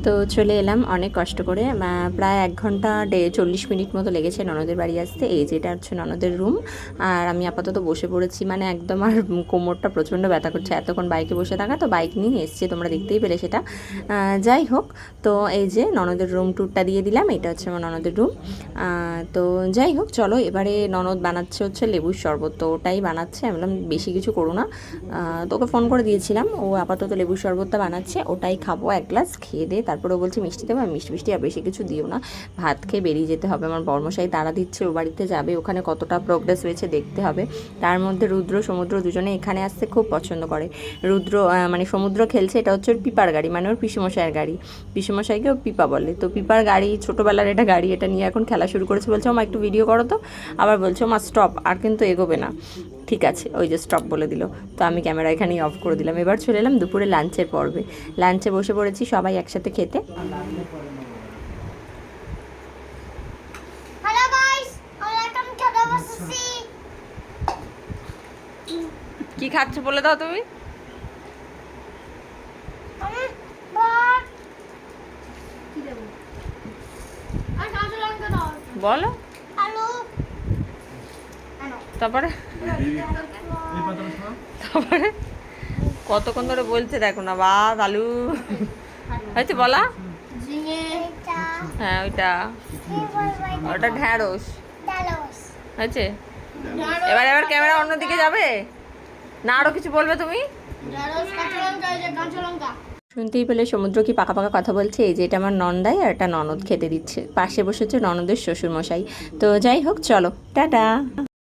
তো চলে এলাম অনেক কষ্ট করে, প্রায় 1 ঘন্টা 40 মিনিট মতো লেগেছে ননদের বাড়ি আসতে। এই যেটা হচ্ছে ননদের রুম, আর আমি আপাতত বসে পড়েছি, মানে একদম আর কোমরটা প্রচণ্ড ব্যথা করছে এতক্ষণ বাইকে বসে থাকা, তো বাইক নিয়ে এসছে, তোমরা দেখতেই পেলে সেটা। যাই হোক, তো এই যে ননদের রুম ট্যুরটা দিয়ে দিলাম, এটা হচ্ছে আমার ননদের রুম। তো যাই হোক, চলো এবারে ননদ বানাচ্ছে হচ্ছে লেবুর শরবত, তো ওটাই বানাচ্ছে। আমি বললাম বেশি কিছু করো না, তোকে ফোন করে দিয়েছিলাম, ও আপাতত লেবুর শরবতটা বানাচ্ছে, ওটাই খাবো 1 গ্লাস, খেয়ে দিয়ে তারপরে ও বলছে মিষ্টি দেবো। মিষ্টি আর বেশি কিছু দিও না, ভাত খেয়ে বেরিয়ে যেতে হবে। আমার বর্মশাই তাড়া দিচ্ছে, ও বাড়িতে যাবে, ওখানে কতটা প্রোগ্রেস হয়েছে দেখতে হবে। তার মধ্যে রুদ্র সমুদ্র দুজনে এখানে আসতে খুব পছন্দ করে। রুদ্র মানে সমুদ্র খেলছে, এটা হচ্ছে ওর পিপার গাড়ি, মানে ওর পিসুমশাইয়ের গাড়ি, পিসুমশাইকে ও পিপা বলে, তো পিপার গাড়ি ছোটোবেলার এটা গাড়ি, এটা নিয়ে এখন খেলা শুরু করেছে। বলছে মা একটু ভিডিও করো তো, আবার বলছে মা স্টপ, আর কিন্তু এগোবে না। ঠিক আছে, ওই যে স্টপ বলে দিল, তো আমি ক্যামেরা এখানেই অফ করে দিলাম। এবার চলে এলাম দুপুরে লাঞ্চের পর্বে। লাঞ্চে বসে পড়েছি সবাই একসাথে খেতে। কি খাচ্ছ বলে দাও তুমি? বলো। তারপরে তারপরে কতক্ষণ ধরে বলছে দেখো না, ভাত আলু হয়েছে বলা। হ্যাঁ ওইটা, ওটা ঢ্যাঁড়স হয়েছে। এবার এবার ক্যামেরা অন্যদিকে যাবে না, আরো কিছু বলবে তুমি? শুনতেই পেলে সমুদ্র কি পাকা পাকা কথা বলছে। এই যে এটা আমার নন্দাই, আর এটা ননদ খেতে দিচ্ছে, পাশে বসেছে ননদের শ্বশুরমশাই। তো যাই হোক, চলো টাটা।